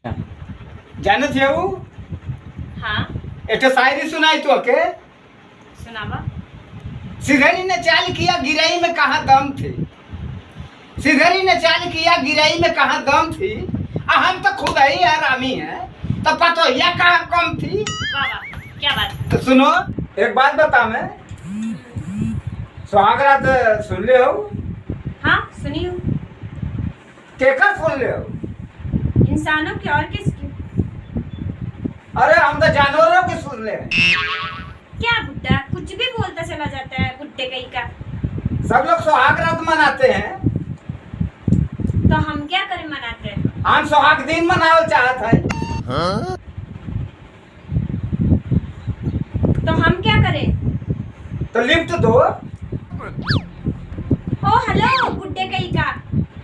जानत है वो? हाँ एक शायरी सुनाई तो के। सुनावा। सिधरी ने चाल किया गिराई में कहाँ दम थी। सिधरी ने चाल किया गिराई में कहाँ दम थी। हम तो खुद ही आरामी है तो पता यह कहाँ कम थी। वाह वाह क्या बात। तो सुनो एक बात बता मैं सुहाग रात सुन ले हो। हाँ सुनी हूँ। केकर सुन ले हो? इंसानों की और किसकी। अरे हम तो जानवरों के सुन ले। क्या बुड्ढा कुछ भी बोलता चला जाता है बुड्ढे कहीं का। सब लोग सुहाग रात मनाते हैं तो हम क्या करें मनाते हैं। हम सुहाग दिन मनावल चाहत है। हाँ? तो हम क्या करें। तो लिफ्ट दो। ओ हेलो बुड्ढे कहीं का।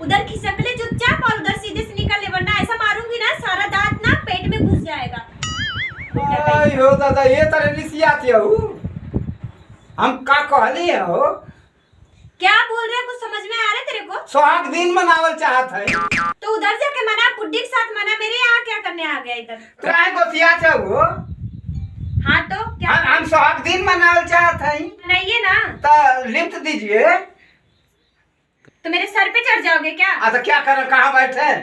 उधर खिसक ले चुपचाप और उधर सीधे से निकल ले वरना ऐसा मारूंगी ना सारा दांत ना पेट में घुस जाएगा। हो दादा ये तरह रिसिया थी हो। हम का कहली हो। क्या बोल रहे हैं कुछ समझ में आ रहा है तेरे को। सुहाग दिन मनावल चाहत है तो उधर जाके मना बुड्ढी के साथ मना मेरे यहाँ क्या करने आ गया इधर। तो आए गोसिया थे वो। हाँ तो क्या हम सुहाग दिन मनावल चाहत है। नहीं ना तो लिफ्ट दीजिए। तो मेरे सर पे चढ़ जाओगे क्या। तो क्या करें कहाँ बैठे।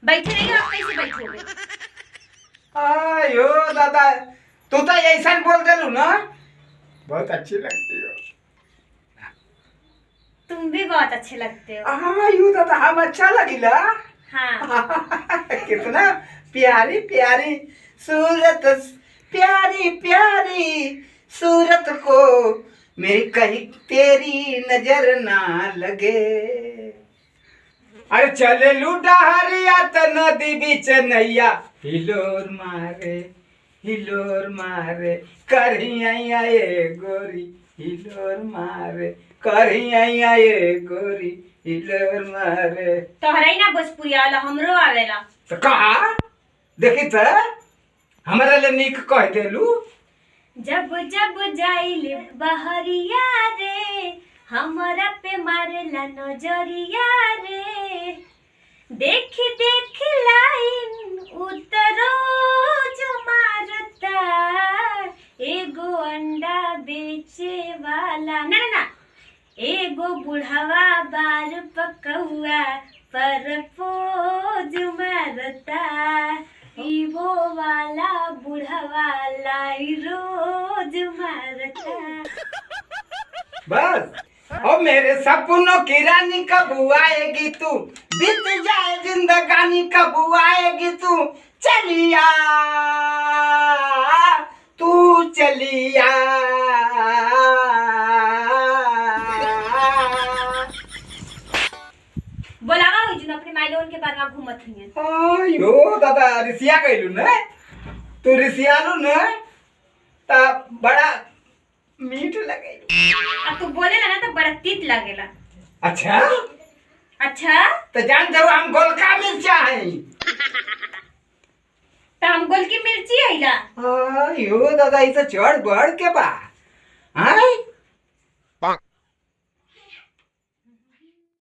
बैठे नहीं हो आप कैसे बैठोगे। आयो दादा तू तो ऐसा बोल देलू ना बहुत अच्छी लगती हो। तुम भी बहुत अच्छे लगते हो। आयो दादा हम अच्छा लगिला। हाँ कितना प्यारी प्यारी सूरत प्यारी प्यारी सूरत को मेरी कहीं तेरी नजर ना लगे। अरे चले लूटा हरिया त नदी बीच नैया हिलोर मारे करहिया ये गोरी हिलोर मारे करहिया ये गोरी हिलोर मारे। तोहरा ही ना भोजपुरी वाला हमरो आवेला। तो कहा देखी त हमारा ले निक कह देलू। जब जब जाइले बहरिया रे हमरा पे मारेला नजरिया रे। देखी देखी लाइन उतरो जो मारता एगो अंडा बेचे वाला ना ना ना एगो बुढ़ावा बार पकौआ पर पोज मारता वो वाला बुढ़ावा लाई रोज मारता। बस और मेरे सपनों की रानी कब आएगी तू बीत जाए जिंदगानी कब आएगी तू चलिया तू चलिया। बोलावा हुई जुन अपने माइलोन के बारे में घूमत हुई। आयो दादा रिसिया गइलू न तू रिसियालू न ता बड़ा मीठ लगे। अब तू बोलेला ना तो बड़ा तीत लगेला। अच्छा अच्छा तो जान जाओ हम गोलका मिर्चा है। तो हम गोल की मिर्ची आइला। आयो दादा इसे चढ़ बढ़ के बा। हाय